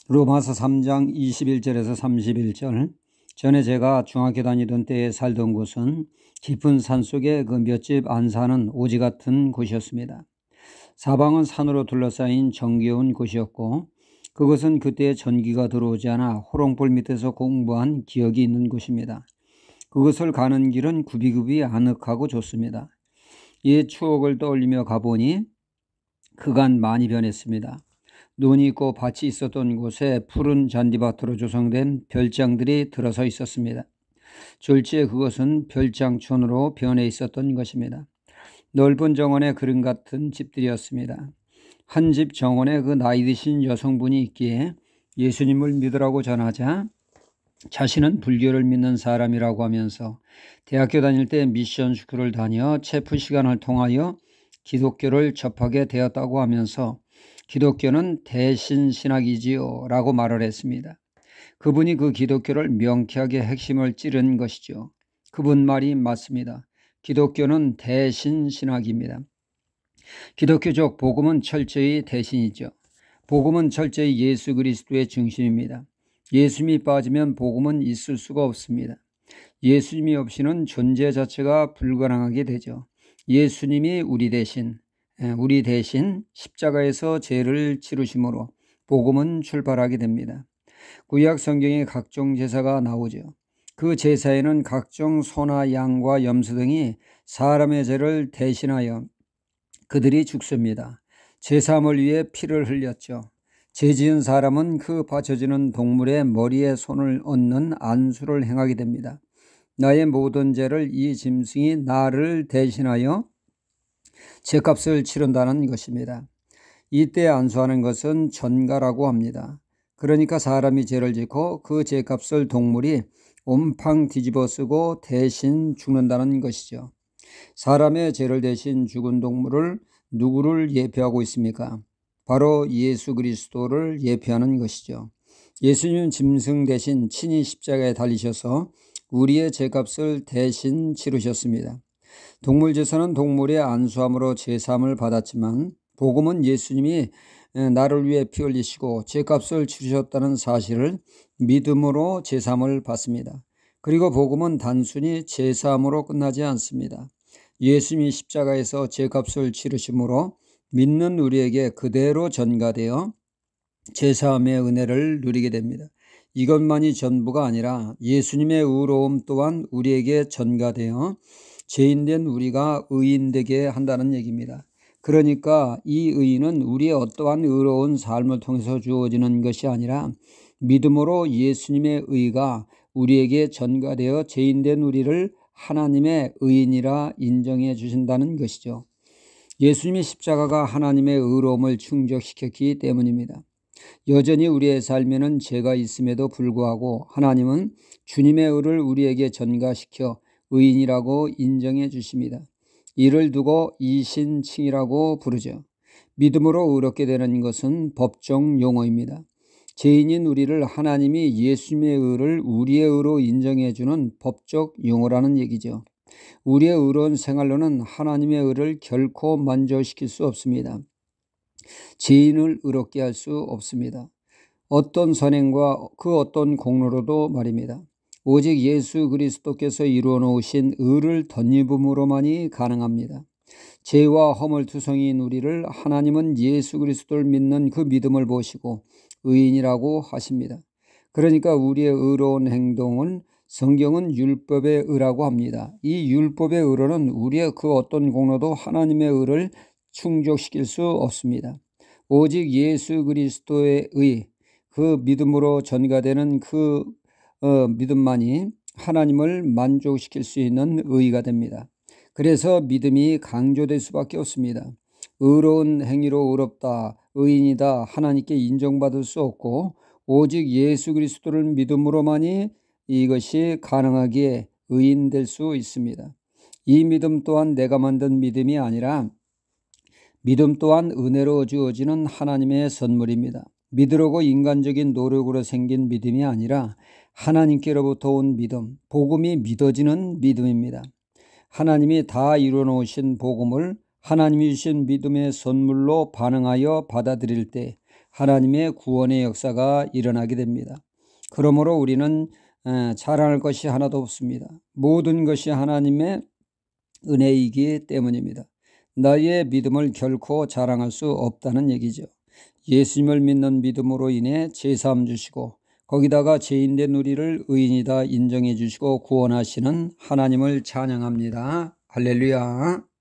로마서 3장 21절에서 31절. 전에 제가 중학교 다니던 때에 살던 곳은 깊은 산속에 그 몇 집 안 사는 오지 같은 곳이었습니다. 사방은 산으로 둘러싸인 정겨운 곳이었고 그것은 그때 전기가 들어오지 않아 호롱불 밑에서 공부한 기억이 있는 곳입니다. 그것을 가는 길은 굽이굽이 아늑하고 좋습니다. 옛 추억을 떠올리며 가보니 그간 많이 변했습니다. 눈이 있고 밭이 있었던 곳에 푸른 잔디밭으로 조성된 별장들이 들어서 있었습니다. 졸지에 그것은 별장촌으로 변해 있었던 것입니다. 넓은 정원에 그림 같은 집들이었습니다. 한 집 정원에 그 나이 드신 여성분이 있기에 예수님을 믿으라고 전하자 자신은 불교를 믿는 사람이라고 하면서 대학교 다닐 때 미션 스쿨을 다녀 체프 시간을 통하여 기독교를 접하게 되었다고 하면서 기독교는 대신신학이지요 라고 말을 했습니다. 그분이 그 기독교를 명쾌하게 핵심을 찌른 것이죠. 그분 말이 맞습니다. 기독교는 대신신학입니다. 기독교적 복음은 철저히 대신이죠. 복음은 철저히 예수 그리스도의 중심입니다. 예수님이 빠지면 복음은 있을 수가 없습니다. 예수님이 없이는 존재 자체가 불가능하게 되죠. 예수님이 우리 대신 십자가에서 죄를 치르심으로 복음은 출발하게 됩니다. 구약 성경에 각종 제사가 나오죠. 그 제사에는 각종 소나 양과 염소 등이 사람의 죄를 대신하여 그들이 죽습니다. 제사함을 위해 피를 흘렸죠. 죄 지은 사람은 그 바쳐지는 동물의 머리에 손을 얹는 안수를 행하게 됩니다. 나의 모든 죄를 이 짐승이 나를 대신하여 죄값을 치른다는 것입니다. 이때 안수하는 것은 전가라고 합니다. 그러니까 사람이 죄를 짓고 그 죄값을 동물이 온팡 뒤집어 쓰고 대신 죽는다는 것이죠. 사람의 죄를 대신 죽은 동물을 누구를 예표하고 있습니까? 바로 예수 그리스도를 예표하는 것이죠. 예수님은 짐승 대신 친히 십자가에 달리셔서 우리의 죄값을 대신 치르셨습니다. 동물 제사는 동물의 안수함으로 제사함을 받았지만 복음은 예수님이 나를 위해 피 흘리시고 죄값을 치르셨다는 사실을 믿음으로 제사함을 받습니다. 그리고 복음은 단순히 제사함으로 끝나지 않습니다. 예수님이 십자가에서 죄값을 치르심으로 믿는 우리에게 그대로 전가되어 제사함의 은혜를 누리게 됩니다. 이것만이 전부가 아니라 예수님의 의로움 또한 우리에게 전가되어 죄인된 우리가 의인되게 한다는 얘기입니다. 그러니까 이 의인은 우리의 어떠한 의로운 삶을 통해서 주어지는 것이 아니라 믿음으로 예수님의 의가 우리에게 전가되어 죄인된 우리를 하나님의 의인이라 인정해 주신다는 것이죠. 예수님의 십자가가 하나님의 의로움을 충족시켰기 때문입니다. 여전히 우리의 삶에는 죄가 있음에도 불구하고 하나님은 주님의 의를 우리에게 전가시켜 의인이라고 인정해 주십니다. 이를 두고 이신칭이라고 부르죠. 믿음으로 의롭게 되는 것은 법정 용어입니다. 죄인인 우리를 하나님이 예수님의 의를 우리의 의로 인정해 주는 법적 용어라는 얘기죠. 우리의 의로운 생활로는 하나님의 의를 결코 만족시킬 수 없습니다. 죄인을 의롭게 할 수 없습니다. 어떤 선행과 그 어떤 공로로도 말입니다. 오직 예수 그리스도께서 이루어 놓으신 의를 덧입음으로만이 가능합니다. 죄와 허물투성이인 우리를 하나님은 예수 그리스도를 믿는 그 믿음을 보시고 의인이라고 하십니다. 그러니까 우리의 의로운 행동을 성경은 율법의 의라고 합니다. 이 율법의 의로는 우리의 그 어떤 공로도 하나님의 의를 충족시킬 수 없습니다. 오직 예수 그리스도의 의, 그 믿음으로 전가되는 그 믿음만이 하나님을 만족시킬 수 있는 의가 됩니다. 그래서 믿음이 강조될 수밖에 없습니다. 의로운 행위로 의롭다, 의인이다 하나님께 인정받을 수 없고 오직 예수 그리스도를 믿음으로만이 이것이 가능하기에 의인될 수 있습니다. 이 믿음 또한 내가 만든 믿음이 아니라 믿음 또한 은혜로 주어지는 하나님의 선물입니다. 믿으려고 인간적인 노력으로 생긴 믿음이 아니라 하나님께로부터 온 믿음, 복음이 믿어지는 믿음입니다. 하나님이 다 이루어놓으신 복음을 하나님이 주신 믿음의 선물로 반응하여 받아들일 때 하나님의 구원의 역사가 일어나게 됩니다. 그러므로 우리는 자랑할 것이 하나도 없습니다. 모든 것이 하나님의 은혜이기 때문입니다. 나의 믿음을 결코 자랑할 수 없다는 얘기죠. 예수님을 믿는 믿음으로 인해 제사함 주시고 거기다가 죄인된 우리를 의인이다 인정해 주시고 구원하시는 하나님을 찬양합니다. 할렐루야.